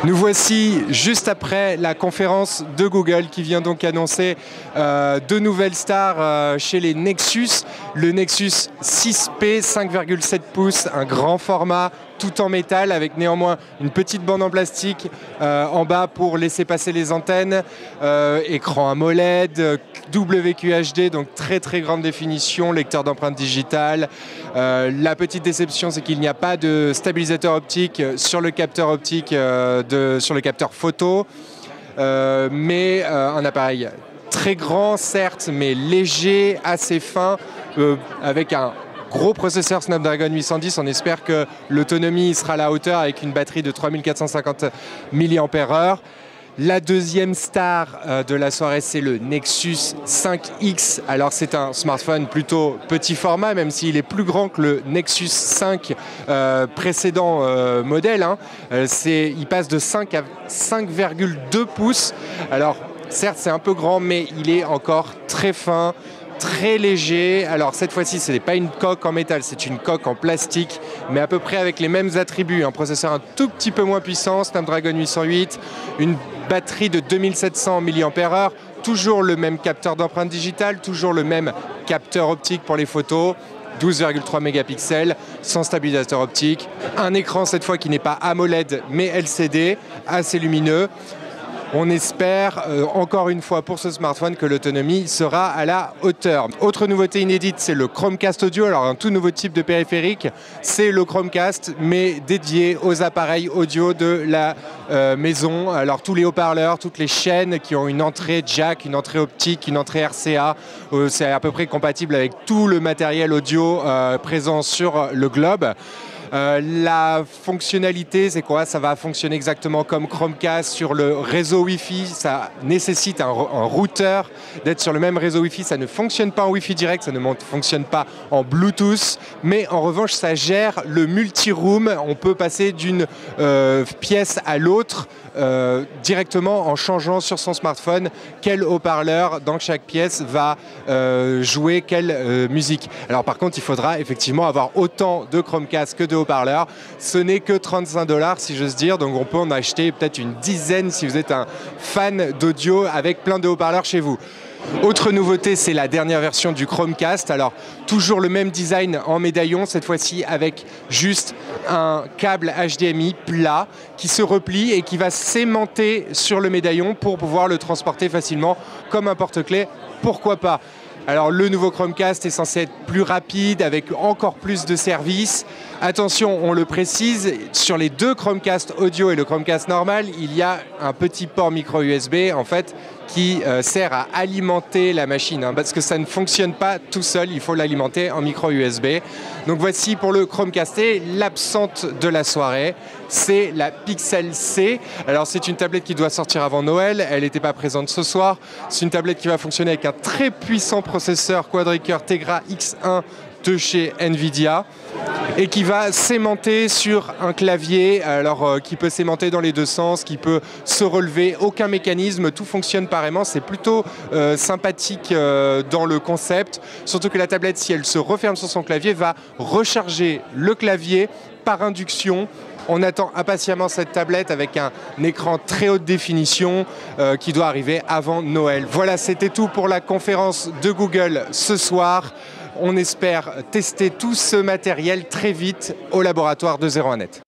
Nous voici juste après la conférence de Google qui vient donc annoncer deux nouvelles stars chez les Nexus. Le Nexus 6P 5,7 pouces, un grand format tout en métal avec néanmoins une petite bande en plastique en bas pour laisser passer les antennes, écran AMOLED, WQHD, donc très grande définition, lecteur d'empreintes digitales. La petite déception, c'est qu'il n'y a pas de stabilisateur optique sur le capteur optique, sur le capteur photo, mais un appareil très grand certes, mais léger, assez fin, avec un gros processeur Snapdragon 810. On espère que l'autonomie sera à la hauteur avec une batterie de 3450 mAh. La deuxième star de la soirée, c'est le Nexus 5X. Alors c'est un smartphone plutôt petit format, même s'il est plus grand que le Nexus 5 précédent modèle. Il passe de 5 à 5,2 pouces. Alors certes c'est un peu grand, mais il est encore très fin, très léger. Alors cette fois-ci, ce n'est pas une coque en métal, c'est une coque en plastique, mais à peu près avec les mêmes attributs. Un processeur un tout petit peu moins puissant, Snapdragon 808, une batterie de 2700 mAh, toujours le même capteur d'empreinte digitale, toujours le même capteur optique pour les photos, 12,3 mégapixels, sans stabilisateur optique. Un écran cette fois qui n'est pas AMOLED mais LCD, assez lumineux. On espère, encore une fois pour ce smartphone, que l'autonomie sera à la hauteur. Autre nouveauté inédite, c'est le Chromecast Audio. Alors un tout nouveau type de périphérique, c'est le Chromecast, mais dédié aux appareils audio de la maison. Alors tous les haut-parleurs, toutes les chaînes qui ont une entrée jack, une entrée optique, une entrée RCA, c'est à peu près compatible avec tout le matériel audio présent sur le globe. La fonctionnalité, c'est quoi? Ça va fonctionner exactement comme Chromecast sur le réseau Wi-Fi. Ça nécessite un routeur d'être sur le même réseau Wi-Fi. Ça ne fonctionne pas en Wi-Fi direct, ça ne fonctionne pas en Bluetooth. Mais en revanche, ça gère le multi-room. On peut passer d'une pièce à l'autre directement en changeant sur son smartphone quel haut-parleur dans chaque pièce va jouer quelle musique. Alors par contre, il faudra effectivement avoir autant de Chromecast que de haut-parleurs. Ce n'est que 35 $ si j'ose dire, donc on peut en acheter peut-être une dizaine si vous êtes un fan d'audio avec plein de haut-parleurs chez vous. Autre nouveauté, c'est la dernière version du Chromecast. Alors, toujours le même design en médaillon, cette fois-ci avec juste un câble HDMI plat qui se replie et qui va s'aimanter sur le médaillon pour pouvoir le transporter facilement comme un porte-clés. Pourquoi pas? Alors le nouveau Chromecast est censé être plus rapide avec encore plus de services. Attention, on le précise, sur les deux Chromecast audio et le Chromecast normal, il y a un petit port micro USB en fait qui sert à alimenter la machine, parce que ça ne fonctionne pas tout seul, il faut l'alimenter en micro USB. Donc voici pour le Chromecast. Et l'absente de la soirée, c'est la Pixel C. Alors c'est une tablette qui doit sortir avant Noël, elle n'était pas présente ce soir. C'est une tablette qui va fonctionner avec un très puissant processeur quadricœur Tegra X1 de chez Nvidia et qui va s'aimanter sur un clavier, alors qui peut s'aimanter dans les deux sens, qui peut se relever, aucun mécanisme, tout fonctionne par aimant. C'est plutôt sympathique dans le concept, surtout que la tablette, si elle se referme sur son clavier, va recharger le clavier par induction. On attend impatiemment cette tablette avec un écran très haute définition qui doit arriver avant Noël. Voilà, c'était tout pour la conférence de Google ce soir. On espère tester tout ce matériel très vite au laboratoire de 01net.